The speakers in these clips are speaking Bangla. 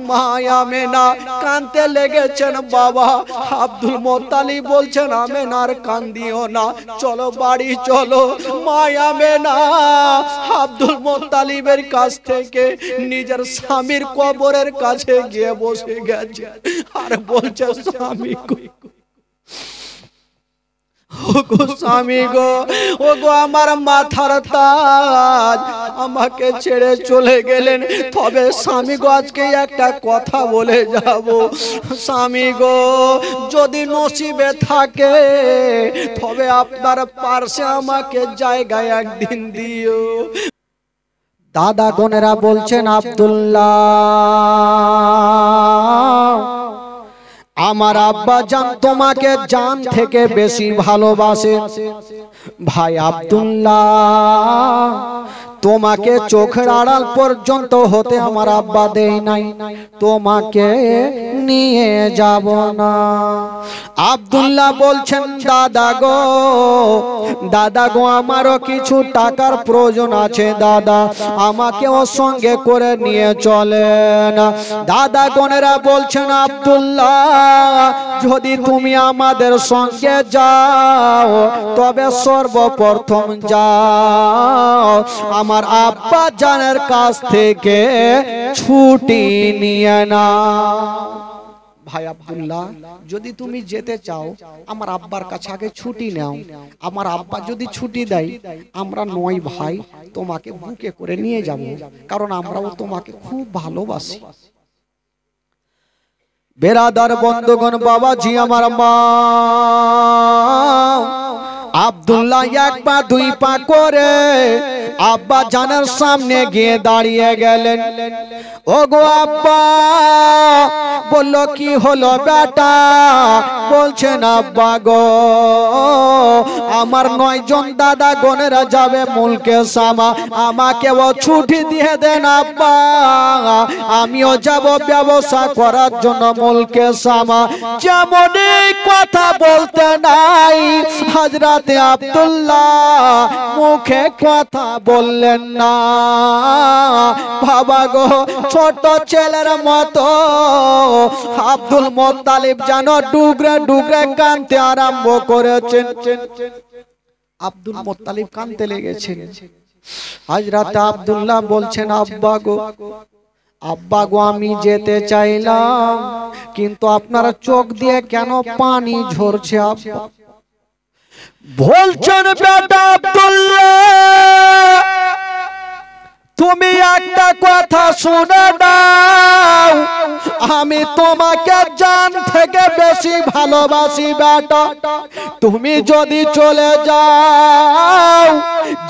মায়া আমেনা কাঁদতে লেগেছেন বাবা। আব্দুল মোত্তালিব বলছেন আমেনার কান্দিও না, চলো বাড়ি চলো। মায়া আমেনা আব্দুল মোত্তালিবের কাছ থেকে নিজের স্বামীর কবরের কাছে গিয়ে বসে গেছে আর বলছে স্বামী স্বামী গো, ও গো আমার মাথার তাজ, আমাকে ছেড়ে চলে গেলেন, তবে স্বামী গো আজকে একটা কথা বলে যাব। স্বামী গো যদি নসিবে থাকে তবে আপনার পার্শ্বে আমাকে জায়গায় একদিন দিও। দাদা গনেরা বলছেন আব্দুল্লাহ আমার আব্বা জান তোমাকে জান থেকে বেশি ভালোবাসে। ভাই আব্দুল্লাহ তোমাকে চোখের আড়াল পর্যন্ত হতে আমার আব্বা দেই নাই, তোমাকে নিয়ে যাব না। আব্দুল্লাহ বলছেন দাদা গো আমারও কিছু টাকার প্রয়োজন আছে দাদা, আমাকে ওর সঙ্গে করে নিয়ে চলেন। দাদা গনেরা বলছেন আব্দুল্লাহ যদি তুমি আমাদের সঙ্গে যাও তবে সর্বপ্রথম যাও আমার আব্বা জানের কাছ থেকে ছুটি নিয়ে নাও। ভাই আব্দুল্লাহ যদি তুমি যেতে চাও আমার আব্বার কাছে আগে ছুটি নাও, আমার আব্বা যদি ছুটি দেয় আমরা 9 ভাই তোমাকে বুকে করে নিয়ে যাব, কারণ আমরাও তোমাকে খুব ভালোবাসি। বেরাদার বন্ধুগণ বাবাজি আমার মা আব্দুল্লাহ 1 পা 2 পা করে আব্বা জানের সামনে গিয়ে দাঁড়িয়ে গেলেন। ও গো আব্বা, বলল কি হলো বেটা? বলছেন আব্বা গো আমার 9 জন দাদা গনেরা যাবে মুলকে সামা, আমাকেও ছুটি দিয়ে দেন আব্বা, আমিও যাব ব্যবসা করার জন্য মুলকে সামা। যেমন কথা বলতে নাই হযরতে আব্দুল্লাহ মুখে কথা বললেন না। বাবা গো ছোট ছেলের মতো আব্দুল মোত্তালিব যেন ডুগরে ডুগরে কাঁদতে আরম্ভ করেছেন। আব্দুল মোত্তালিব কাঁদতে লেগেছেন। হযরত আব্দুল্লাহ বলছেন আব্বা গো আমি যেতে চাইলাম কিন্তু আপনার চোখ দিয়ে কেন পানি ঝরছে আব্বা? বলছেন বেটা আব্দুল্লাহ তুমি একটা কথা শুনে দাও, আমি তোমাকে জান থেকে বেশি ভালোবাসি বেটা, তুমি যদি চলে যাও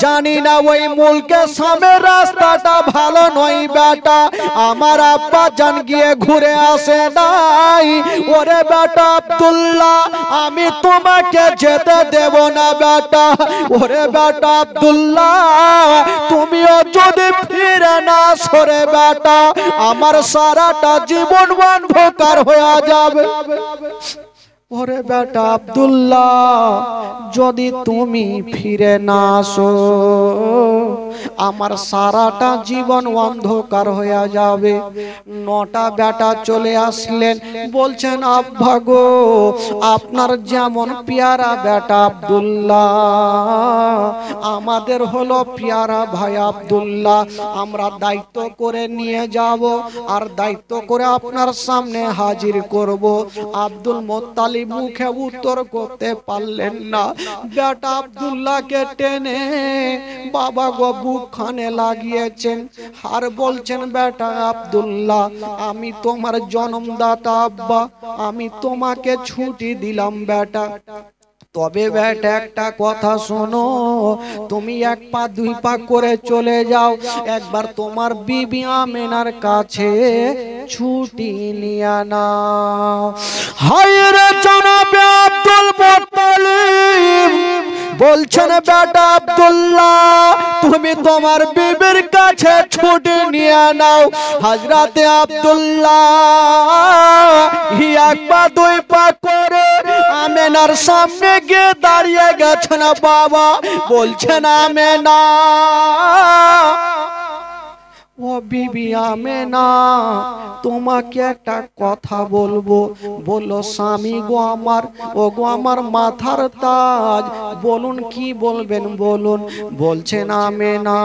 জানি না ওই মুলকে সামনের রাস্তাটা ভালো নয় বেটা, আমার আব্বা জান গিয়ে ঘুরে আসে নাই। ওরে বেটা আব্দুল্লাহ আমি তোমাকে যেতে দেব না বেটা। ওরে বেটা আব্দুল্লাহ তুমিও যদি ফিরে না সরে বেটা আমার সারাটা জীবন অন্ধকার হয়ে যাবে। ওরে বেটা আব্দুল্লাহ যদি তুমি ফিরে না আসো আমার সারাটা জীবন অন্ধকার হয়ে যাবে। 9টা বেটা চলে আসলেন, বলছেন আব্বা গো আপনার যেমন পেয়ারা বেটা আব্দুল্লাহ আমাদের হলো পেয়ারা ভাই আব্দুল্লাহ, আমরা দায়িত্ব করে নিয়ে যাব আর দায়িত্ব করে আপনার সামনে হাজির করব। আব্দুল মোত্তালিব মুখে উত্তর করতে পারলেন না। বেটা আব্দুল্লাহকে টেনে বাবা গো বুকখানে লাগিয়েছেন আর বলছেন বেটা আব্দুল্লাহ আমি তোমার জন্মদাতা আব্বা, আমি তোমাকে ছুটি দিলাম বেটা, তবে বেটা একটা কথা শোনো, তুমি 1 পা 2 পা করে চলে যাও, একবার তোমার বিবি আমেনার কাছে ছুটি নিয়ে নাও। হায় রে জনাবে আব্দুল মোত্তালিব বলছেন বেটা আব্দুল্লাহ তুমি তোমার বিবির কাছে ছুটি নিয়ে নাও। হযরতে আব্দুল্লাহ 1 পা 2 পা করে আমেনার সামনে গিয়ে দাঁড়িয়ে গেছেন বাবা। বলছেন আমেনা ও বিবি আমেনা, তোমাকে একটা কথা বলবো। বললো স্বামী গো আমার, ও গো আমার মাথার তাজ, বলুন কি বলবেন বলুন। বলছেন আমেনা,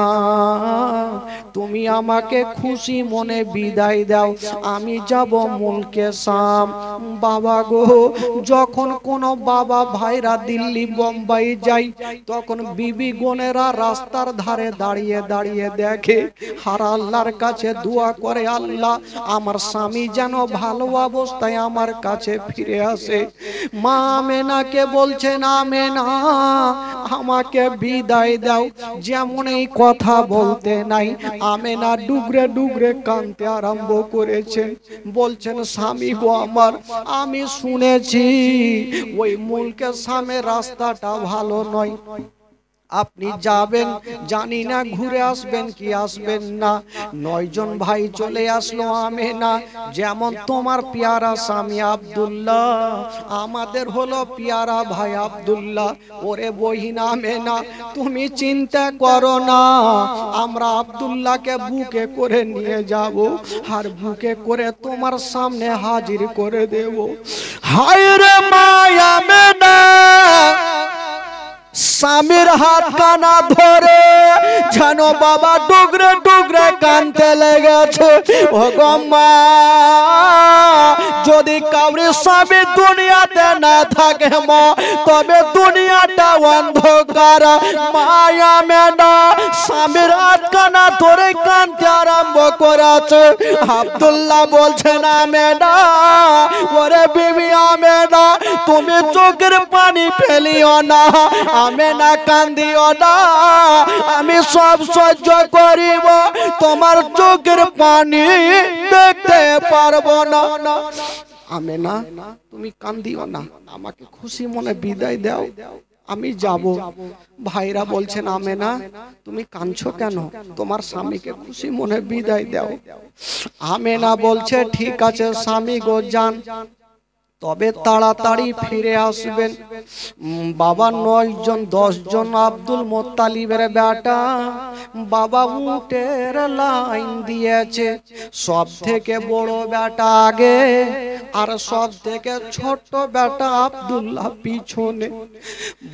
তুমি আমাকে খুশি মনে বিদায় দাও, আমি যাব মুলকে শাম। বাবা গো, যখন কোনো বাবা ভাইরা দিল্লি বোম্বাই যায়, তখন বিবি বোনেরা রাস্তার ধারে দাঁড়িয়ে দাঁড়িয়ে দেখে, আর আল্লাহর কাছে দোয়া করে, আল্লাহ আমার স্বামী যেন ভালো অবস্থায় আমার কাছে ফিরে আসে। মা আমেনাকে বলছেন, আমেনা আমাকে বিদায় দাও। যেমন এই কথা বলতে নাই, আমেনা ডুগরে ডুগরে কাঁদতে আরম্ভ করেছেন। বলছেন স্বামী গো আমার, আমি শুনেছি ওই মুলকে শামের রাস্তাটা ভালো নয়, আপনি যাবেন জানি না, ঘুরে আসবেন কি আসবেন না। 9 জন ভাই চলে আসলো আমেনা, যেমন তোমার পেয়ারা স্বামী আব্দুল্লাহ, আমাদের হলো পেয়ারা ভাই আব্দুল্লাহ। ওরে বহিন আমেনা, তুমি চিন্তা করো না, আমরা আব্দুল্লাহকে বুকে করে নিয়ে যাব, আর বুকে করে তোমার সামনে হাজির করে দেব। হায় রে মা আমেনা, স্বামীর হাত কানা ধরে যেন বাবা ডুগরে ডুগরে কানতে লেগেছে। ও গম্মা, যদি কাউরি স্বামী দুনিয়াতে না থাকে মা, তবে দুনিয়াটা অন্ধকার। মায়া মেনা স্বামীর হাত কানা ধরে কানতে আরম্ভ করেছে। আব্দুল্লাহ বলছেন, আমেনা ওরে বিবি আমেনা, তুমি চোখের পানি ফেলিও না, আমেনা কান্দিও না, আমি সব সহ্য করিব, তোমার চোখের পানি দেখতে পারবো না। আমেনা তুমি কান্দিও না, আমাকে খুশি মনে বিদায় দাও, আমি যাব। ভাইরা বলছেন, আমেনা তুমি কাঁদছো কেন, তোমার স্বামীকে খুশি মনে বিদায় দাও। আমেনা বলছে, ঠিক আছে স্বামী গো যান, তবে তাড়াতাড়ি ফিরে আসবেন। বাবা 9 জন 10 জন আব্দুল মোত্তালিবের বেটা, বাবা উটের লাইন দিয়েছে, সব থেকে বড় বেটা আগে, আর সব থেকে ছোট বেটা আব্দুল্লাহ পিছনে।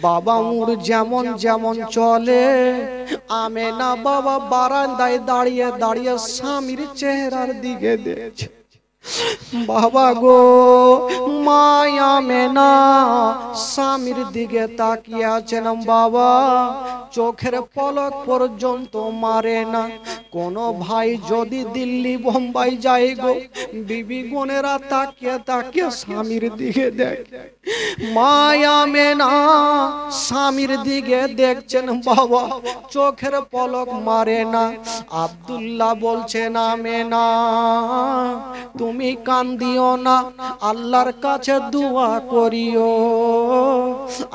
বাবা উট যেমন যেমন চলে, আমেনা বাবা বারান্দায় দাঁড়িয়ে দাঁড়িয়ে স্বামীর চেহারার দিকে দেখছে। বাবা গো, মায়া আমেনা স্বামীর দিকে তাকিয়ে আছেন বাবা, চোখের পলক পর্যন্ত মারে না। কোন ভাই যদি দিল্লি বোম্বাই যায় গো, বিবি বোনেরা তাকিয়ে তাকিয়ে স্বামীর দিকে দেখে, মায়া আমেনা স্বামীর দিকে দেখছেন বাবা, চোখের পলক মারে না। আব্দুল্লাহ বলছেন, আমেনা তুমি কান্দিও না, আল্লাহর কাছে দোয়া করিও,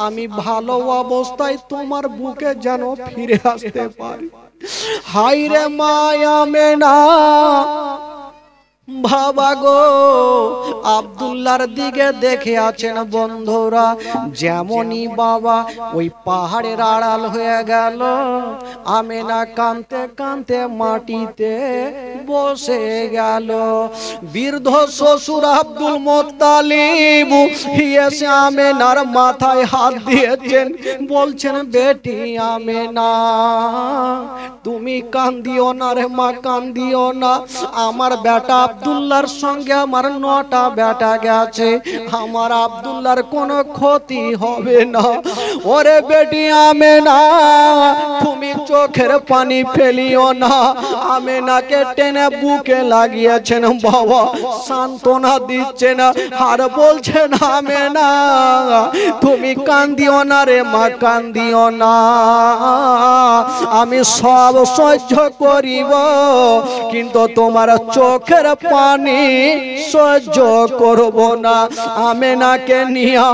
আমি ভালো অবস্থায় তোমার বুকে যেন ফিরে আসতে পারি। হায় রে মায়া আমেনা, বাবা গো আব্দুল্লাহর দিকে দেখে আছেন বন্ধুরা। যেমনই বাবা ওই পাহাড়ের আড়াল হয়ে গেল, আমেনা কাঁদতে কাঁদতে মাটিতে বসে গেল। বৃদ্ধ শ্বশুর আব্দুল মোত্তালিব এসে আমেনার মাথায় হাত দিয়েছেন, বলছেন, বেটি আমেনা তুমি কান্দিও না রে মা, কান্দিও না, আমার বেটা আব্দুল্লাহর সঙ্গে আমার 9টা বেটা গেছে, আমার আব্দুল্লাহর কোনো ক্ষতি হবে না। ওরে বেটি আমেনা তুমি চোখের পানি ফেলিও না। আমেনাকে টেনে বুকে লাগিয়েছেন বাবা, সান্ত্বনা দিচ্ছেন আর বলছেন, আমেনা তুমি কান্দিও না রে মা, কান্দিও না, আমি সব সহ্য করিব, কিন্তু তোমার চোখের পানি সহ্য করব না। আমেনাকে নিয়ে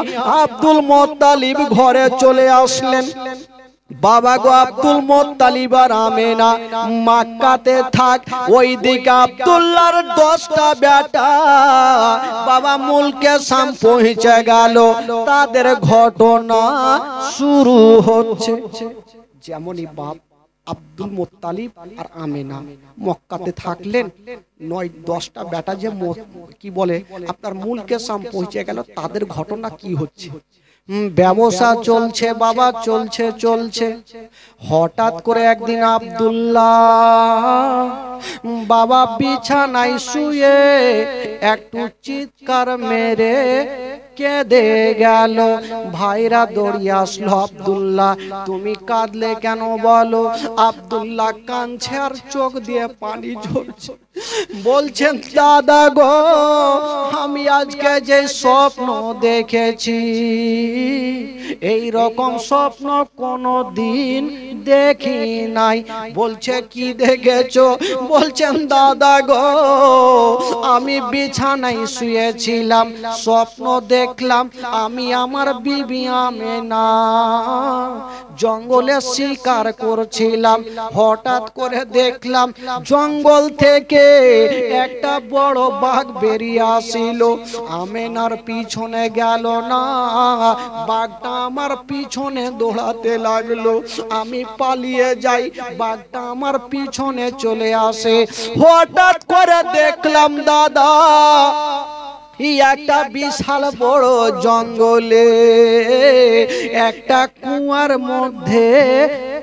আব্দুল মোত্তালিব ঘরে চলে আসলেন। বাবা গো আব্দুল মোত্তালিব আর আমেনা মক্কাতে থাক, ওইদিকে আব্দুল্লাহর 10টা বেটা বাবা মুলকে শাম পৌঁছে গেল, তাদের ঘটনা শুরু হচ্ছে। যেমনই বাপ আব্দুল মুত্তালিব আর আমেনা মক্কাতে থাকলেন। 9-10টা বেটা যে কি বলে আপনার মুলকে শাম পৌঁছে গেল, তাদের ঘটনা কি হচ্ছে? ব্যবসা চলছে বাবা, চলছে চলছে। হঠাৎ করে একদিন আব্দুল্লাহ বাবা বিছানায় শুয়ে একটু চিৎকার মেরে কেঁদে গেল। ভাইরা দৌড়িয়ে আসলো, আব্দুল্লাহ তুমি কাঁদলে কেন বলো? আব্দুল্লাহ কাঁদছে আর চোখ দিয়ে পানি ঝরছে। বলছেন দাদা গো, আমি আজকে যে স্বপ্ন দেখেছি এই রকম স্বপ্ন কোনো দিন দেখি নাই। বলছে কি দেখেছো? বলছেন দাদা গো, আমি বিছানায় শুয়েছিলাম, স্বপ্ন দেখলাম আমি আমার বিবি আমেনা জঙ্গলে শিকার করছিলাম। হঠাৎ করে দেখলাম জঙ্গল থেকে একটা বড় বাঘ বেরিয়ে আসিল। আমেনার পিছনে গেল না, বাঘটা আমার পিছনে দৌড়াতে লাগলো। আমি পালিয়ে যাই, বাঘটা আমার পিছনে চলে আসে। হঠাৎ করে দেখলাম দাদা একটা বিশাল বড় জঙ্গলে একটা কুয়ার মধ্যে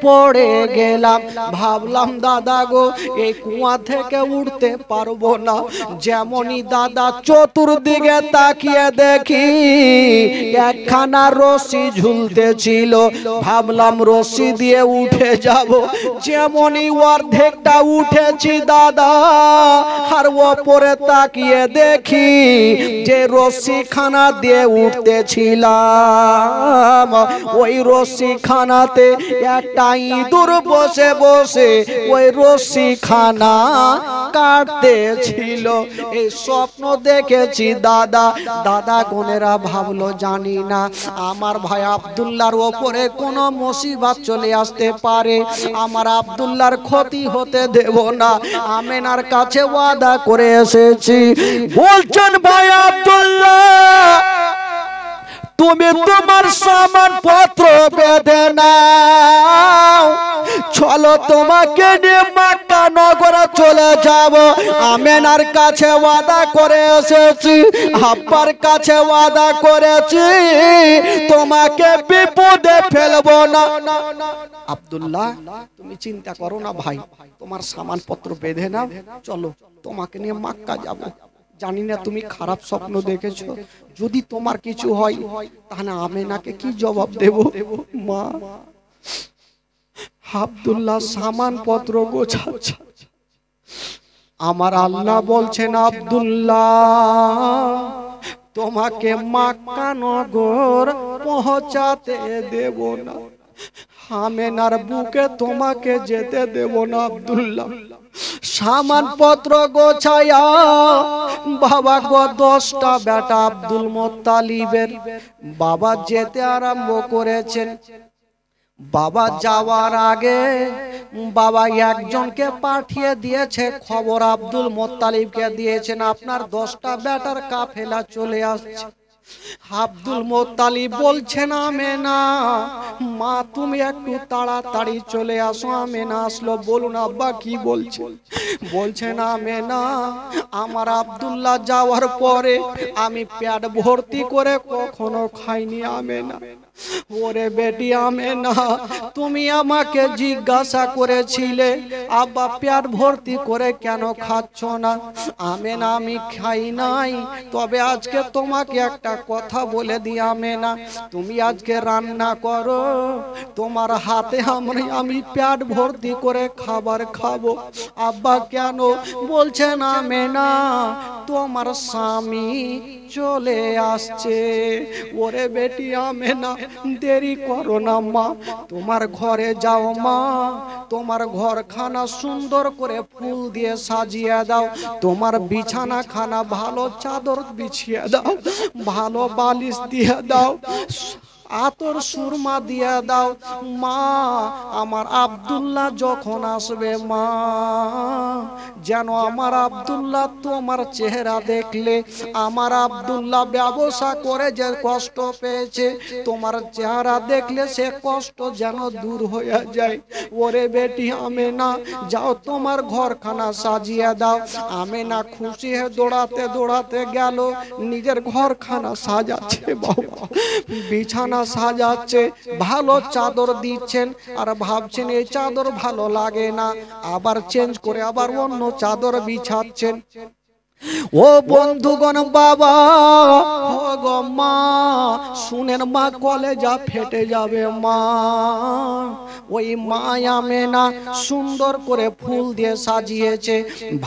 পড়ে গেলাম। ভাবলাম দাদা গো, এই কুয়া থেকে উঠতে পারবো না। যেমনই দাদা চতুর্দিকে তাকিয়ে দেখি একখানা রশি ঝুলতে ছিল। ভাবলাম রশি দিয়ে উঠে যাব। যেমনই অর্ধেকটা উঠেছি দাদা, আর ওপরে তাকিয়ে দেখি যে রশি খানা দিয়ে উঠতেছিলাম, ওই রশি খানাতে একটা ইঁদুর বসে বসে ওই রশি খানা কাটতেছিল। এই স্বপ্ন দেখেছি দাদা। দাদা গোনেরা ভাবলো জানি না আমার ভাই আব্দুল্লাহর ওপরে কোনো মুসিবত চলে আসতে পারে, আমার আব্দুল্লাহর ক্ষতি হতে দেব না। আমেনার কাছে ওয়াদা করে এসেছি। বলছেন ভাই আব্দুল্লাহ, তুমি তোমার সামান পত্র বেঁধে নাও, চলো তোমাকে নিয়ে মক্কা নগরে চলে যাব। আমেনার কাছে ওয়াদা করে এসেছি, আব্বার কাছে ওয়াদা করেছি, তোমাকে বিপদে ফেলবো না। আব্দুল্লাহ তুমি চিন্তা করো না ভাই, তোমার সামান পত্র বেঁধে নাও, চলো তোমাকে নিয়ে মক্কা যাব। জানি না তুমি খারাপ স্বপ্ন দেখেছো, যদি তোমার কিছু হয় তাহলে আমেনাকে কি জবাব দেব? মা আব্দুল্লাহ সামান পত্র গোছাচ্ছে। আমার আল্লাহ বলছেন আব্দুল্লাহ তোমাকে মক্কা নগর পৌঁছাতে দেব না, আমেনার বুকে তোমাকে যেতে দেব না। আব্দুল্লাহ সামান পত্র গোছায়া বাবা গো 10টা বেটা আব্দুল মুত্তালিবের বাবা যেতে আরম্ভ করেছেন। বাবা যাওয়ার আগে বাবা একজনকে পাঠিয়ে দিয়েছে খবর, আব্দুল মুত্তালিবকে দিয়েছেন আপনার 10টা বেটার কাফেলা চলে আসছে। আব্দুল মুত্তালিব বলছেন আমেনা মা তুমি একটু তাড়াতাড়ি চলে আসো। আমেনা আসলো। বলুন আব্বা কি বলছেন? বলছেন আমেনা আমার আব্দুল্লাহ যাওয়ার পরে আমি পেট ভর্তি করে কখনো খাইনি। আমেনা ওরে বেটি আমেনা, তুমি আমাকে জিজ্ঞাসা করেছিলে আব্বা পেট ভর্তি করে কেন খাচ্ছ না? আমেনা আমি খাই নাই, তবে আজকে তোমাকে একটা কথা বলে দিই আমেনা, তুমি আজকে রান্না করো, তোমার হাতে আমি পেট ভর্তি করে খাবার খাবো। আব্বা কেন? বলছেন আমেনা তোমার স্বামী চলে আসছে। ওরে বেটি আমেনা দেরি করো না মা, তোমার ঘরে যাও মা, তোমার ঘরখানা সুন্দর করে ফুল দিয়ে সাজিয়ে দাও, তোমার বিছানা খানা ভালো চাদর বিছিয়ে দাও, ভালো বালিশ দিয়ে দাও। আতর সুরমা দিয়ে দাও মা, আমার আব্দুল্লাহ যখন আসবে মা, যেন আমার আব্দুল্লাহ তোমার চেহারা দেখলে, আমার আব্দুল্লাহ ব্যবসা করে যে কষ্ট পেয়েছে, তোমার চেহারা দেখলে সে কষ্ট যেন দূর হয়ে যায়। ওরে বেটি আমেনা, যাও তোমার ঘরখানা সাজিয়ে দাও। আমেনা খুশি হয়ে দৌড়াতে দৌড়াতে গেল, নিজের ঘরখানা সাজাচ্ছে বাবা, বিছানা সাজাচ্ছে, ভালো চাদর দিচ্ছেন, আর ভাবছেন এই চাদর ভালো লাগে না, আবার চেঞ্জ করে আবার অন্য চাদর বিছাচ্ছেন। ও বন্ধুগণ বাবা, ও গো মা, শুনেন মা, কলেজা ফেটে যাবে মা। ওই মা আমেনা সুন্দর করে ফুল দিয়ে সাজিয়েছে,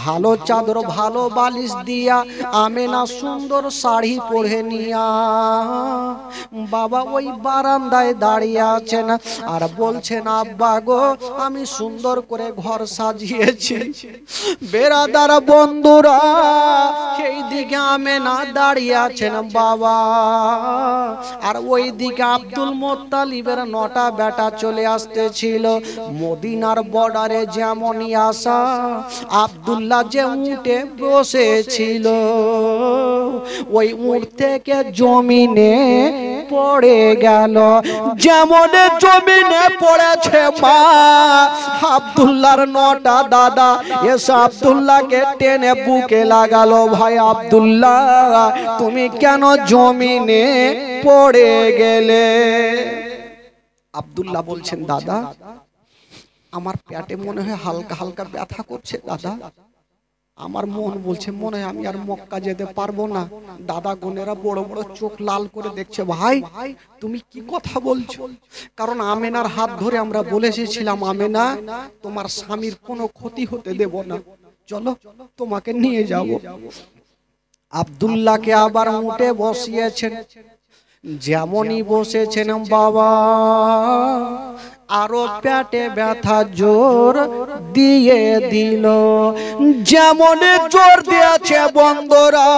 ভালো চাদর ভালো বালিশ দিয়া আমেনা সুন্দর শাড়ি পরে নিয়া বাবা ওই বারান্দায় দাঁড়িয়ে আছেন, আর বলছেন আব্বা গো আমি সুন্দর করে ঘর সাজিয়েছি। বেরাদার বন্ধুরা, সেই দিকে আমেনা দাঁড়িয়ে আছেন বাবা, আর ওই দিকে আব্দুল মোত্তালিবের 9টা বেটা চলে আসতেছিল। মদিনার বর্ডারে যেমনই আসা, আব্দুল্লাহ যে উঠে বসেছিল, ওই উঠ থেকে জমিনে পড়ে গেল। যেমন জমিনে পড়েছে মা, আব্দুল্লাহর 9টা দাদা এসে আব্দুল্লাহকে টেনে বুকে লাগালো, ভাই আব্দুল্লাহ তুমি কেন জমিনে পড়ে গেলে? আব্দুল্লাহ বলছেন দাদা আমার পেটে মনে হয় হালকা হালকা ব্যথা করছে দাদা, আমার মন বলছে মনে হয় আমি আর মক্কা যেতে পারবো না। দাদা গোনেরা বড় বড় চোখ লাল করে দেখছে, ভাই তুমি কি কথা বলছো? কারণ আমেনার হাত ধরে আমরা বলে এসেছিলাম আমেনা তোমার স্বামীর কোনো ক্ষতি হতে দেব না, চলো তোমাকে নিয়ে যাব। আব্দুল্লাহকে আবার উঠে বসিয়েছেন, যেমনই বসেছেন বাবা আরো পেটে ব্যথা জোর দিয়ে দিল। যেমন জোর দিয়েছে বন্ধুরা,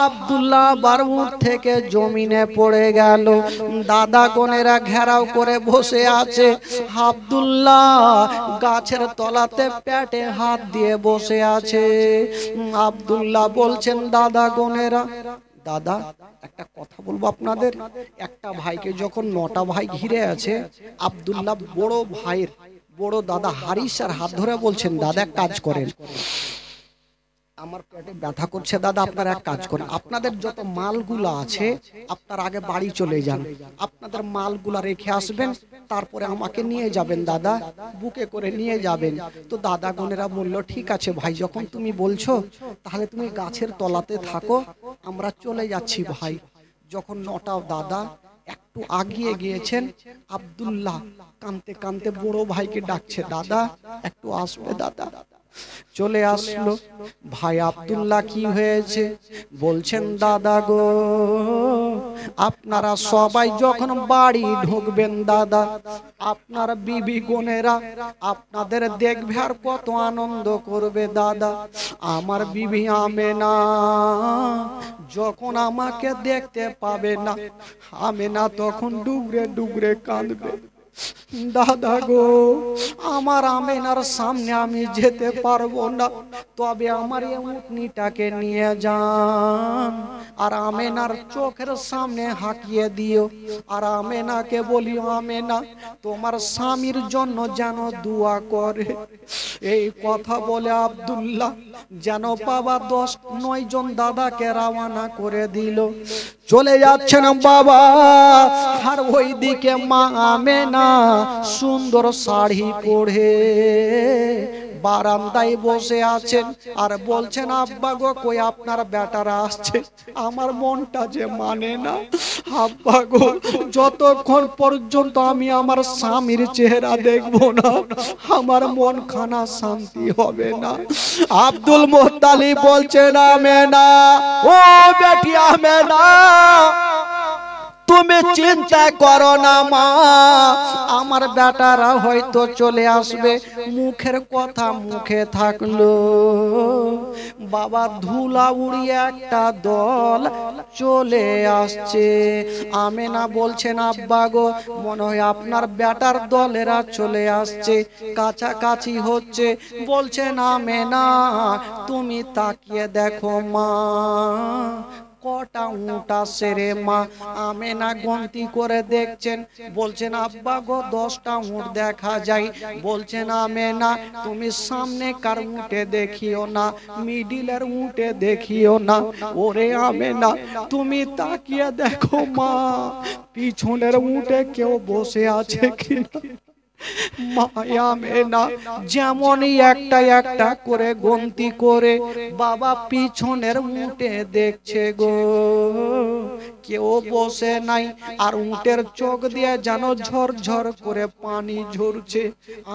আব্দুল্লাহ আবার উঠ থেকে জমিনে পড়ে গেল। দাদা গোনেরা ঘেরাও করে বসে আছে, আব্দুল্লাহ গাছের তলাতে পেটে হাত দিয়ে বসে আছে। আব্দুল্লাহ বলছেন দাদা গোনেরা, দাদা একটা কথা বলবো আপনাদের, একটা ভাইকে যখন 9টা ভাই ঘিরে আছে, আব্দুল্লাহ বড় ভাইয়ের বড় দাদা হারিস আর হাত ধরে বলছেন দাদা এক কাজ করেন, আমার পেটে ব্যথা করছে দাদা, আপনারা এক কাজ করেন, আপনাদের যত মালগুলা আছে আপনারা আগে বাড়ি চলে যান, আপনাদের মালগুলা রেখে আসবেন, তারপরে আমাকে নিয়ে যাবেন দাদা, বুকে করে নিয়ে যাবেন। তো দাদা বোনেরা বললো ঠিক আছে ভাই, যখন তুমি বলছো তাহলে তুমি গাছের তলাতে থাকো, আমরা চলে যাচ্ছি ভাই। যখন 9টা দাদা একটু আগিয়ে গিয়েছেন, আব্দুল্লাহ কাঁদতে কাঁদতে বড় ভাইকে ডাকছে, দাদা একটু আসবে দাদা। চলে আসলো ভাই। আব্দুল্লাহ কি হয়েছে? বলছেন দাদা গো আপনারা সবাই যখন বাড়ি ঢুকবেন দাদা, আপনার বিবি বোনেরা আপনাদের দেখবে আর কত আনন্দ করবে দাদা। আমার বিবি আমেনা যখন আমাকে দেখতে পাবে না, আমেনা তখন ডুবরে ডুবরে কাঁদবে, দাদা গো আমার আমেনার সামনে আমি যেতে পারবো না, তবে আমার এই উটনিটাকে নিয়ে যান আর আমেনার চোখের সামনে হাঁকিয়ে দিও, আর আমেনাকে বলিও আমেনা তোমার স্বামীর জন্য যেন দোয়া করে। এই কথা বলে আব্দুল্লাহ যেন বাবা 10-9 জন দাদাকে রওনা করে দিল। চলে যাচ্ছেন বাবা, আর ওই দিকে মা আমেনা সুন্দর শাড়ি পরে বারান্দায় বসে আছেন, আর বলছেন আব্বা গো কই আপনার বেটারা আসছে, আমার মনটা যে মানে না আব্বা গো, যতক্ষণ পর্যন্ত আমি আমার স্বামীর চেহারা দেখবো না আমার মন খানা শান্তি হবে না। আব্দুল মোত্তালিব বলছেন আমেনা, ও বেটি আমেনা তুমি চিন্তা করো না মা, আমার বেটারা হয়তো চলে আসবে। মুখের কথা মুখে থাকলো, বাবা ধুলা উড়িয়ে একটা দল চলে আসছে। আমেনা বলছেন আব্বা গো, মনে হয় আপনার বেটার দলেরা চলে আসছে, কাছাকাছি হচ্ছে। বলছেন আমেনা তুমি তাকিয়ে দেখো মা, কটা উট আসছে রে মা। আমেনা গন্তি করে দেখছেন, বলছেন আব্বা গো 10টা উট দেখা যায়। বলছেন আমেনা তুমি সামনে কার উটে দেখিও না, মিডিলের উটে দেখিও না। ওরে আমেনা তুমি তাকিয়ে দেখো মা, পিছনের উটে কেউ বসে আছে কিনা। মায়া মেনা যেমনই একটা একটা করে গন্তি করে বাবা পিছনের উটে দেখছে গো, কেউ বসে নাই। আর উটের চোখ দিয়ে যেন ঝরঝর করে পানি ঝরছে।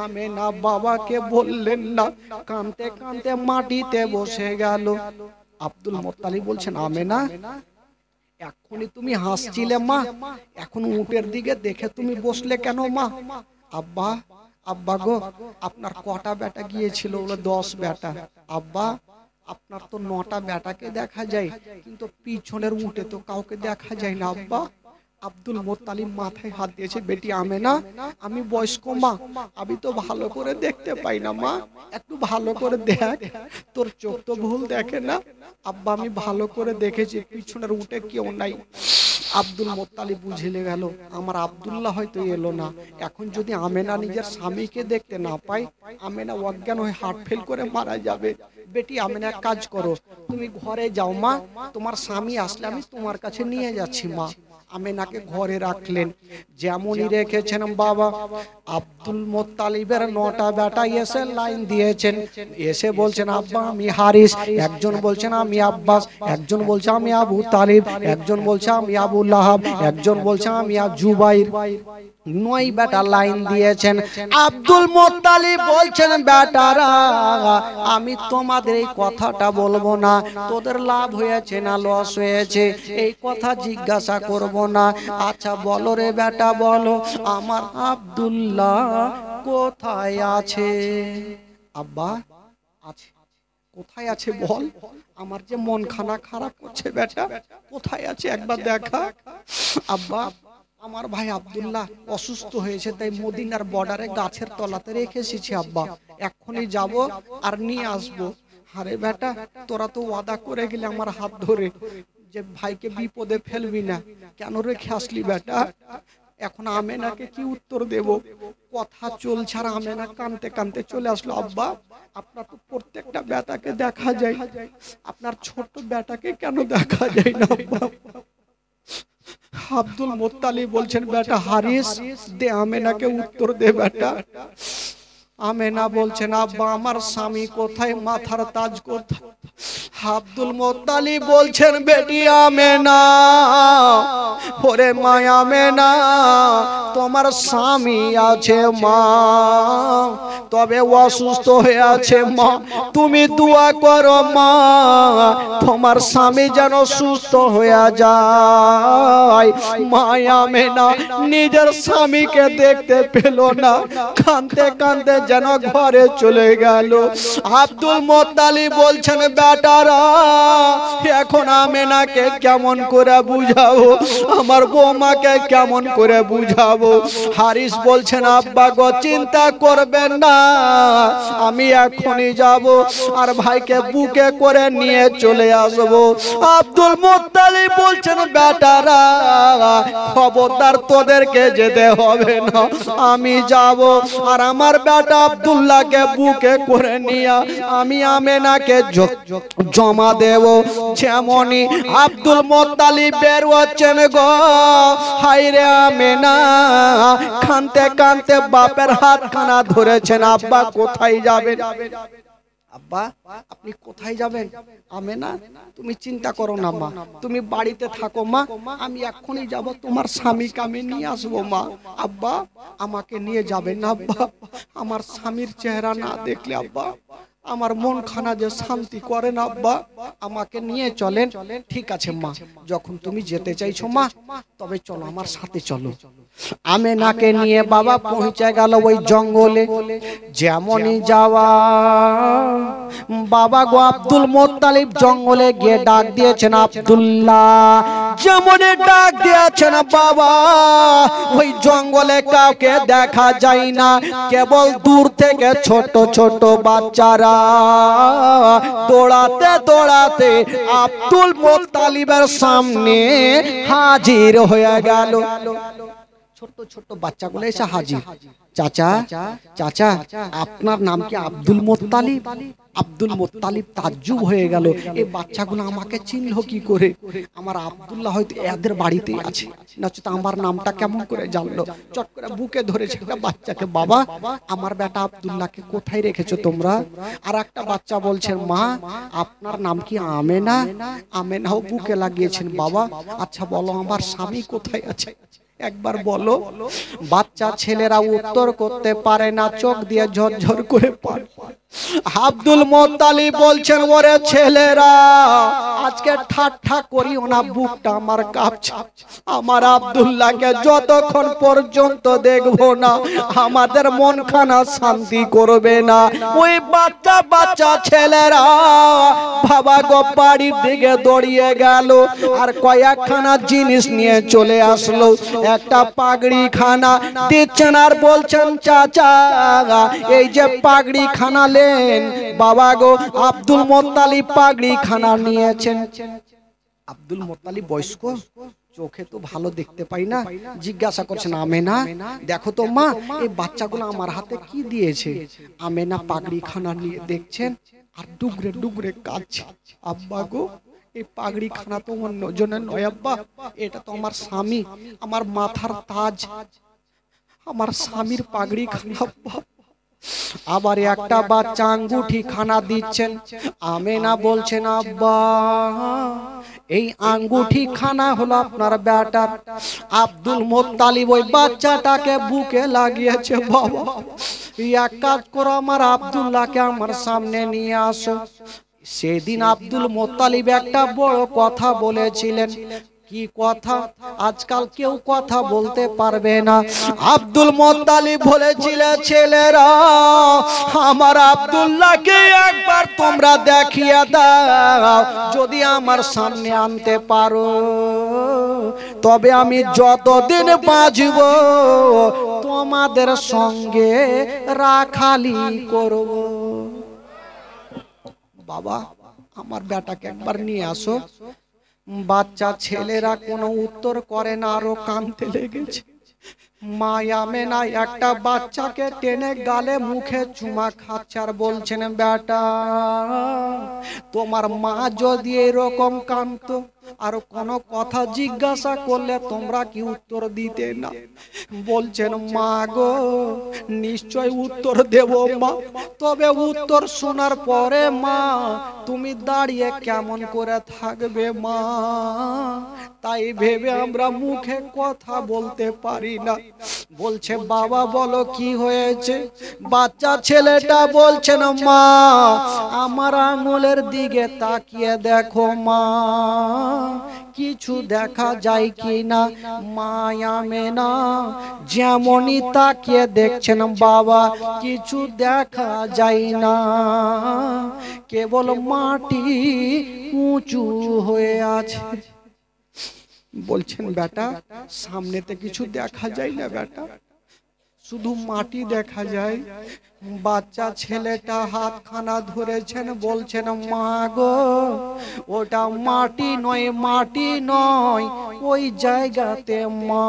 আমেনা বাবাকে বললেন না, কাঁদতে কাঁদতে মাটিতে বসে গেল। আব্দুল মোত্তালিব বলছেন আমেনা এখনই তুমি হাসছিলে মা, এখন উটের দিকে দেখে তুমি বসলে কেন মা? আব্বা আব্বা গো আপনার কটা বেটা গিয়েছিল? বলে 10 বেটা। আব্বা আপনার তো 9টা বেটাকে দেখা যায়, কিন্তু পিছনের উটে তো কাউকে দেখা যায় না আব্বা। আব্দুল মোত্তালিব মাথায় হাত দিয়েছে, বেটি আমেনা আমি বয়স্ক মা, আমি তো ভালো করে দেখতে পাই না মা, একটু ভালো করে দেখ, তোর চোখ তো ভুল দেখে না। আব্বা আমি ভালো করে দেখেছি পিছনের উটে কেউ নাই। আব্দুল মোত্তালিব বুঝে গেল আমার আব্দুল্লাহ হয়তো এলো না। এখন যদি আমেনা নিজের স্বামীকে দেখতে না পায়, আমেনা অজ্ঞান হয়ে হার্ট ফেল করে মারা যাবে। বেটি আমেনা এক কাজ করো, তুমি ঘরে যাও মা, তোমার স্বামী আসলে আমি তোমার কাছে নিয়ে যাচ্ছি মা। আমেনাকে ঘরে রাখলেন, যেমনই রেখেছেন বাবা আব্দুল মোত্তালিবের 9টা বেটা এসে লাইন দিয়েছেন। এসে বলছেন আব্বা আমি হারিস, একজন বলছেন আমি আব্বাস, একজন বলছে আমি আবু তালিব, একজন বলছে আমি আবু লাহাব, একজন বলছে আমি জুবাইর। 9 বেটা লাইন দিয়েছেন। আব্দুল মোত্তালিব বলছেন বেটারা আমি তোমাদের এই কথাটা বলবো না, তোদের লাভ হয়েছে না লস হয়েছে এই কথা জিজ্ঞাসা করব না। আচ্ছা বলো রে বেটা বলো, আমার আব্দুল্লাহ কোথায় আছে? আব্বা আছে। কোথায় আছে বল, আমার যে মন খানা খারাপ করছে বেটা, কোথায় আছে একবার দেখা। আব্বা আমার ভাই আব্দুল্লাহ অসুস্থ হয়েছে, তাই মদিনার বর্ডারে গাছের তলাতে রেখে এসেছি আব্বা, এক্ষুনি যাব আর নিয়ে আসবো। আরে বেটা তোরা তো ওয়াদা করে গেলে আমার হাত ধরে যে ভাইকে বিপদে ফেলবি না, কেন রেখে আসলি বেটা? এখন আমেনাকে কি উত্তর দেব? কথা চলছে আর আমেনা কানতে কানতে চলে আসলো। আব্বা আপনার তো প্রত্যেকটা বেটাকে দেখা যায়, আপনার ছোট বেটাকে কেন দেখা যায় না আব্বা? আব্দুল মোত্তালিব বলছেন বেটা হারিস দে আমেনাকে উত্তর দে বেটা। আমেনা বলছেন আব্বা আমার স্বামী কোথায়, মাথার তাজ কোথায়? আব্দুল মোত্তালিব বলছেন বেটি আমেনা, ওরে মা আমেনা তোমার স্বামী আছে মা, তবে অসুস্থ হয়ে আছে মা, তুমি দোয়া করো মা তোমার স্বামী যেন সুস্থ হয়ে যায়। মা আমেনা নিজের স্বামীকে দেখতে পেল না, কাঁদতে কাঁদতে যেন ঘরে চলে গেল। আব্দুল মোত্তালিব বলছেন বেটারা এখন আমেনাকে কেমন করে বুঝাবো, আমার বৌমাকে কেমন করে বুঝাবো? হারিস বলছেন আব্বা গো চিন্তা করবেন না, আমি এখনই যাব আর ভাইকে বুকে করে নিয়ে চলে আসবো। আব্দুল মোত্তালিব বলছেন বেটারা খবরদার তোদেরকে যেতে হবে না, আমি যাব আর আমার বেটা আব্দুল্লাহকে বুকে করে নিয়ে আমি আমেনাকে জমা দেব। যেমনই আব্দুল মোত্তালিব বের হচ্ছেন গো, হায়রে আমেনা কাঁদতে কাঁদতে বাপের হাতখানা ধরেছেন। আব্বা কোথায় যাবেন? আব্বা আপনি কোথায় যাবেন? আমেনা তুমি চিন্তা করো না মা, তুমি বাড়িতে থাকো মা, আমি এক্ষুনি যাব তোমার স্বামীকে আমি নিয়ে আসবো মা। আব্বা আমাকে নিয়ে যাবেন না আব্বা, আমার স্বামীর চেহারা না দেখলে আব্বা আমার মন খানা যে শান্তি করে না আব্বা, আমাকে নিয়ে চলেন। ঠিক আছে মা, যখন তুমি যেতে চাইছো মা, তবে চলো আমার সাথে চলো। আমেনাকে নিয়ে বাবা পৌঁছে গেল ওই জঙ্গলে। যেমনই যাওয়া, বাবা গো আব্দুল মোত্তালিব জঙ্গলে গিয়ে ডাক দিয়েছেন আব্দুল্লাহ। যেমন ডাক দিয়েছেন বাবা, ওই জঙ্গলে কাউকে দেখা যায় না, কেবল দূর থেকে ছোট ছোট বাচ্চারা দৌড়াতে দৌড়াতে আব্দুল মোত্তালিবের সামনে হাজির হয়ে গেল। ছোট ছোট বাচ্চাগুলো এসে হাজির। চাচা চাচা, আপনার নাম কি আব্দুল মোত্তালিব? আব্দুল মোত্তালিব তাজ্জুব হয়ে গেল, এই বাচ্চাগুলো আমাকে চিনলো কি করে? আমার আব্দুল্লাহ হয়তো এদের বাড়িতেই আছে, নচেত আমার নামটা কেমন করে জানলো? চট করে বুকে ধরেছে একটা বাচ্চাকে, বাবা আমার বেটা আব্দুল্লাহকে কোথায় রেখেছো তোমরা? আর একটা বাচ্চা বলছেন, মা আপনার নাম কি আমেনা? আমেনাও বুকে লাগিয়েছেন। বাবা আচ্ছা বলো, আমার স্বামী কোথায় আছে একবার বলো। বাচ্চা ছেলেরা উত্তর করতে পারে না, চোখ দিয়ে ঝরঝর করে পানি। আব্দুল মোত্তালিব বলছেন, ওরে ছেলেরা আজকে ঠাট্টা করিও না, বুকটা আমার কাঁপছে। আমার আব্দুল্লাহকে যতক্ষণ পর্যন্ত দেখবো না আমাদের মনখানা শান্তি করবে না। ওই বাচ্চা বাচ্চা ছেলেরা বাবা গো বাড়ির দিকে দৌড়িয়ে গেল, আর কয়েকখানা জিনিস নিয়ে চলে আসলো। একটা পাগড়ি খানা দিচ্ছেন আর বলছেন, চাচা এই যে পাগড়ি খানা লেন। বাবা গো আব্দুল মোত্তালিব পাগড়ি খানা নিয়েছেন। আব্দুল মোত্তালিব বয়স্ক, চোখে তো ভালো দেখতে পাই না, জিজ্ঞাসা করছেন, আমেনা দেখো তো মা, এই বাচ্চাগুলো আমার হাতে কি দিয়েছে? আমেনা পাগড়ি খানা নিয়ে দেখছেন আর ডুগরে ডুগরে কাঁদছে। আব্বা গো এই পাগড়ি খানা তো অন্যজনের নয় আব্বা, এটা তো আমার স্বামী, আমার মাথার তাজ, আমার স্বামীর পাগড়ি খানা আব্বা। আবার একটা বাচ্চা আঙ্গুঠি খানা দিচ্ছেন। আমেনা বলছেন, আব্বা এই আঙ্গুঠি খানা হলো আপনার বেটার। আব্দুল মোত্তালিব ওই বাচ্চাটাকে বুকে লাগিয়েছে। বাবা এক কাজ করো, আমার আব্দুল্লাহকে আমার সামনে নিয়ে আসো। সেদিন আব্দুল মোত্তালিব একটা বড় কথা বলেছিলেন। কি কথা? আজকাল কেউ কথা বলতে পারবে না। আব্দুল মোত্তালিব বলেছিলেন, ছেলেরা আমার আব্দুল্লাহকে একবার তোমরা দেখিয়ে দাও, যদি আমার সামনে আনতে পারো তবে আমি যতদিন বাঁচব তোমাদের সঙ্গে রাখালি করব। বাবা আমার বেটাকে একবার নিয়ে আসো। বাচ্চা ছেলেরা কোনো উত্তর করে না, আরো কাঁদতে লেগেছে। মা আমেনা একটা বাচ্চাকে টেনে গালে মুখে চুমা খাচ্ছে আর বলছেন, বেটা তোমার মা যদি এরকম কাঁদতো আর কোনো কথা জিজ্ঞাসা করলে তোমরা কি উত্তর দিতে না? বলছেন, মা গো নিশ্চয় উত্তর দেব মা, তবে উত্তর শোনার পরে মা তুমি দাঁড়িয়ে কেমন করে থাকবে মা, তাই ভেবে আমরা মুখে কথা বলতে পারি না। বলছে, বাবা বলো কি হয়েছে? বাচ্চা ছেলেটা বলছেন, মা আমার আঙুলের দিকে তাকিয়ে দেখো মা, কিছু দেখা যায় কি না? মা আমেনা যেমনই তাকিয়ে দেখছেন বাবা, কিছু দেখা যায় না, কেবল মাটি উঁচু হয়ে আছে। বলছেন, বেটা সামনেতে কিছু দেখা যায় না বেটা, শুধু মাটি দেখা যায়। বাচ্চা ছেলেটা হাতখানা ধরেছেন, বলছেন, মা গো ওটা মাটি নয়, মাটি নয়, ওই জায়গাতে মা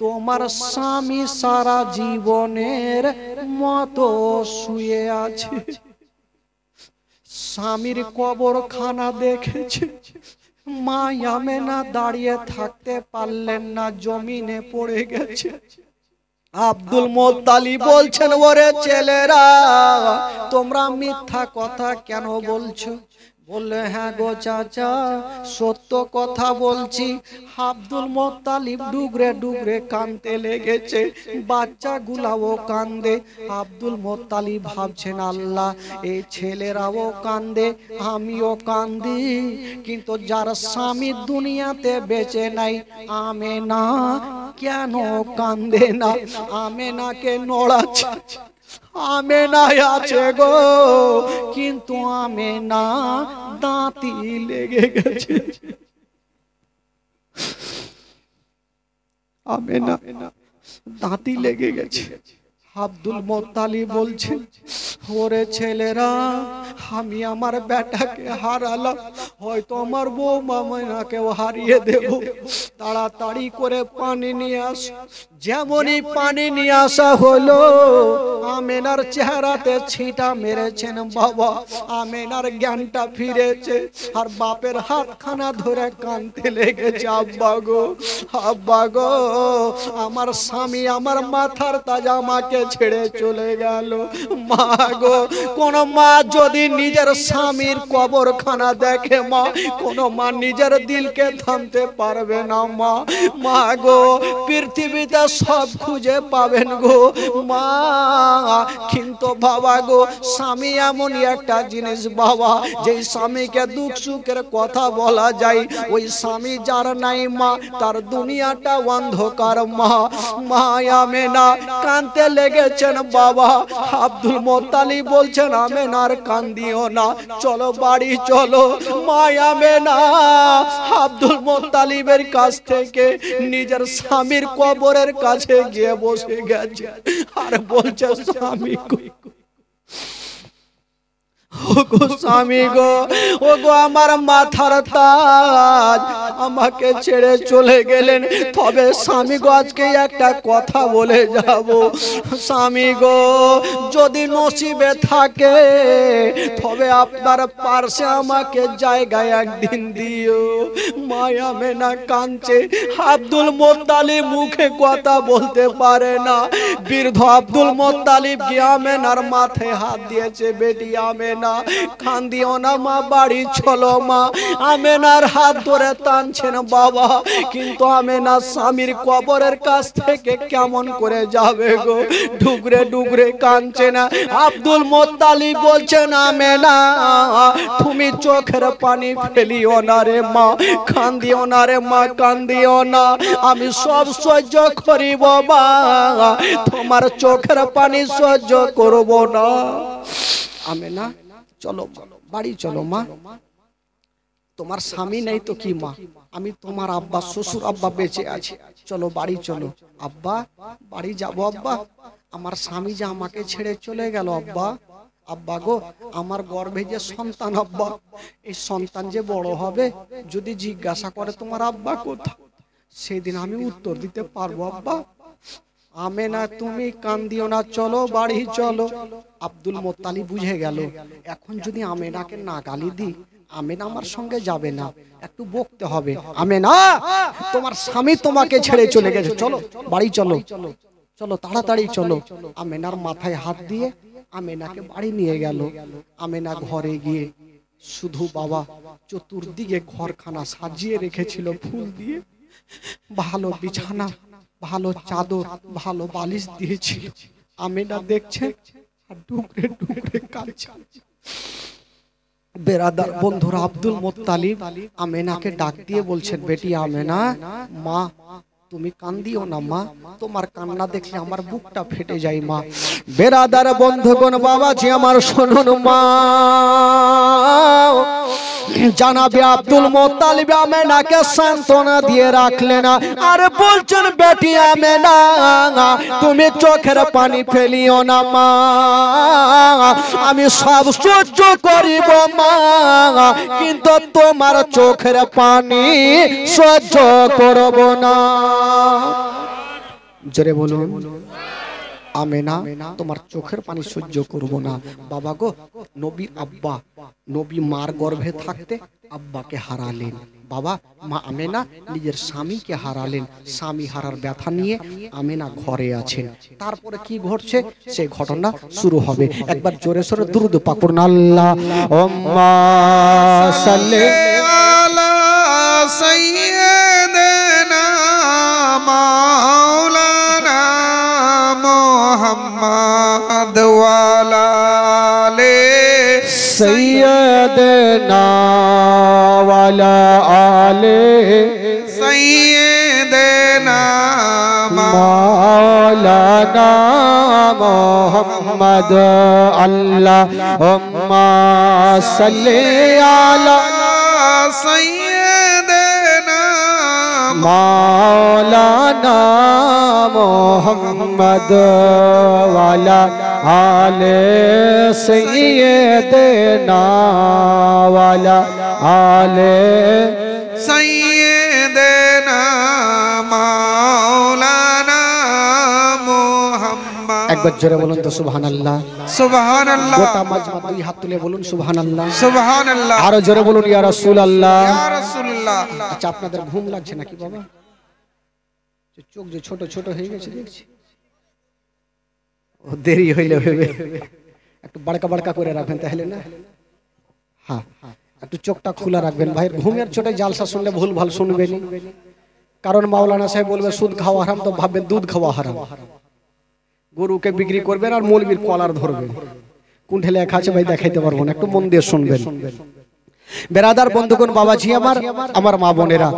তোমার স্বামী সারা জীবনের মতো শুয়ে আছে। স্বামীর কবরখানা দেখেছে। মা আমেনা দাঁড়িয়ে থাকতে পারলেন না, জমিনে পড়ে গেছে। আব্দুল মোত্তালিব বলছেন, ওরে ছেলেরা তোমরা মিথ্যা কথা কেন বলছো? বললে হ্যাঁ গো চাচা সত্য কথা বলছি। আব্দুল মোত্তালিব ডুগরে ডুগরে কাঁদতে লেগেছে, বাচ্চাগুলাও কান্দে। আব্দুল মোত্তালিব ভাবছেন আল্লাহ এই ছেলেরাও কান্দে আমিও কান্দি, কিন্তু যার স্বামী দুনিয়াতে বেঁচে নাই আমেনা কেন কান্দে না? আমেনাকে নড়াচ্ছে, আমেনা আছে গো, কিন্তু আমেনা দাঁতি লেগে গেছে। আমেনা দাঁতি লেগে গেছে। আব্দুল মোত্তালিব বলছেন ওরে ছেলেরা আমি আমার বেটাকে হারালাম, হয়তো আমার বউ মামিনাকেও হারিয়ে দেব, তাড়াতাড়ি করে পানি নিয়ে আস। যেমনই পানি নিয়ে আসা হলো আমেনার চেহারাতে ছিটা মেরেছেন বাবা, আমেনার জ্ঞানটা ফিরেছে আর বাপের হাতখানা ধরে কাঁদতে লেগেছে, আব্বা গো আব্বা গো আমার স্বামী আমার মাথার তাজ আমাকে ছেড়ে চলে গেল। মা গো কোন মা যদি নিজের স্বামীর কবরখানা দেখে মা, কোন মা নিজের দিলকে থামতে পারবে না মা। মা গো পৃথিবীতে সব খুঁজে পাবেন গো মা, কিন্তু বাবা গো স্বামী এমনই একটা জিনিস বাবা, যেই স্বামীকে দুঃখ সুখের কথা বলা যায় ওই স্বামী যার নাই মা তার দুনিয়াটা অন্ধকার। মা আমেনা কাঁদতে লেগেছেন বাবা। আব্দুল মোত্তালিব বলছেন আমেনার কান্দিও না, চলো বাড়ি চলো। মা আমেনা আব্দুল মোত্তালিবের কাছ থেকে নিজের স্বামীর কবরের কাছে গিয়ে বসে গেছে আর বলছে স্বামী ওগো স্বামী গো, ওগো আমার মাথার তাজ আমাকে ছেড়ে চলে গেলেন, তবে স্বামী গো আজকে একটা কথা বলে যাব। স্বামী গো যদি নসিবে থাকে তবে আপনার পাশে আমাকে জায়গায় একদিন দিও। মায়া মেনা কাঁদছে, আব্দুল মোত্তালিব মুখে কথা বলতে পারে না। বৃদ্ধ আব্দুল মোত্তালিব গিয়ে আমেনার মাথায় হাত দিয়েছে, বেটি আমেনা কান্দিও না মা, বাড়ি চলো মা। আমেনার হাত ধরে টানছেন বাবা, কিন্তু আমেনা স্বামীর কবরের কাছ থেকে কেমন করে যাবে গো, ডুগরে ডুগরে কাঁদছে না। আব্দুল মোত্তালিব বলছেন আমেনা তুমি চোখের পানি ফেলিও না রে মা, কান্দিও না রে মা, কান্দিও না, আমি সব সহ্য করিব মা, তোমার চোখের পানি সহ্য করব না। আমেনা চলো বাড়ি চলো মা, তোমার স্বামী নেই তো কি মা, আমি তোমার আব্বা শ্বশুর আব্বা বেঁচে আছে, চলো বাড়ি চলো। আব্বা বাড়ি যাবো আব্বা, আমার স্বামী যে আমাকে ছেড়ে চলে গেল আব্বা। আব্বা গো আমার গর্ভে যে সন্তান আব্বা, এই সন্তান যে বড় হবে যদি জিজ্ঞাসা করে তোমার আব্বা কোথায়, সেদিন আমি উত্তর দিতে পারবো আব্বা। আমেনা তুমি কান্দিও না, চলো বাড়ি চলো। আব্দুল মোত্তালিব বুঝে গেল এখন যদি আমেনাকে না গালি দিই আমেনা আমার সঙ্গে যাবে না, একটু বকতে হবে। আমেনা তোমার স্বামী তোমাকে ছেড়ে চলে গেছে, চলো বাড়ি চলো, চলো তাড়াতাড়ি চলো। আমেনার মাথায় হাত দিয়ে আমেনাকে বাড়ি নিয়ে গেল। আমেনা ঘরে গিয়ে শুধু বাবা চতুর্দিকে ঘরখানা সাজিয়ে রেখেছিল ফুল দিয়ে, ভালো বিছানা, ভালো চাদর, ভালো বালিশ দিয়েছিল। আমেনা দেখছে আর ডুকরে ডুকরে কাঁদছে। বেরাদার বন্ধুরা আব্দুল মোত্তালিব আমেনাকে ডাক দিয়ে বলছেন বেটি আমেনা মা তুমি কান্দিও না মা, তোমার কান্না দেখলে আমার বুকটা ফেটে যায় মা। বেরাদার বন্ধুগণ বাবাজি আমার শুনুন মা, জানাবে আব্দুল মোত্তালিব আমেনাকে সান্ত্বনা দিয়ে রাখলেন আর বলছেন বেটি আমেনা তুমি চোখের পানি ফেলিও না মা, আমি সব সহ্য করিব মা, কিন্তু তোমার চোখের পানি সহ্য করব না। জোরে বলুন আমেনা তোমার চোখের পানি সহ্য করব না। বাবা গো, নবীর আব্বা নবী মার গর্ভে থাকতে আব্বাকে হারালেন। বাবা, মা আমেনা নিজের স্বামীকে হারালেন। স্বামী হারার ব্যথা নিয়ে আমেনা ঘরে আছেন। তারপরে কি ঘটছে সেই ঘটনা শুরু হবে। একবার জোরে সোরে দুরূদ পাক করুন। আল্লাহুম্মা সাল্লি আলা সাইয়্যিদিনা মাওলানা মুহাম্মদ ওয়া আলা আলি সাইয়্যিদিনা ওয়া আলা আলি সাইয়্যিদিনা মাওলানা মুহাম্মদ। আল্লাহুম্মা সাল্লি আলা সাইয়্যিদিনা মাওলানা মুহাম্মদ ওয়া আলা আলি সাইয়্যিদিনা ওয়া আলা আলি সাইয়্যিদিনা মাওলানা মুহাম্মদ। একবার জোরে বলুন তো সুবহানাল্লাহ। সুবহানাল্লাহ। গোটা মাজমা দুই হাত তুলে বলুন সুবহানাল্লাহ। সুবহানাল্লাহ। আরো জোরে বলুন ইয়া রাসূলুল্লাহ। ইয়া রাসূলুল্লাহ। আচ্ছা, আপনাদের ঘুম লাগছে নাকি বাবা? চোখ যে ছোট ছোট হয়ে গেছে দেখছি, ও দেরি হইলে হবে, একটু বাড়কা বাড়কা করে রাখবেন তাহলে না। হ্যাঁ, একটু চোখটা খোলা রাখবেন ভাই। ঘুমের চোটে জালসা শুনলে ভুল ভাল শুনবেন, কারণ মাওলানা সাহেব বলবে সুদ খাওয়া হারাম, তো ভাববেন দুধ খাওয়া হারাম। গরুকে বিক্রি করবেন আর মৌলবীর কলার ধরবেন। কোন ঠেলে লেখা আছে ভাই দেখাইতে পারবো না, একটু মন দিয়ে শুনবেন। বেরাদার বন্ধুগণ, বাবাজি আমার, আমার মা বোনেরা,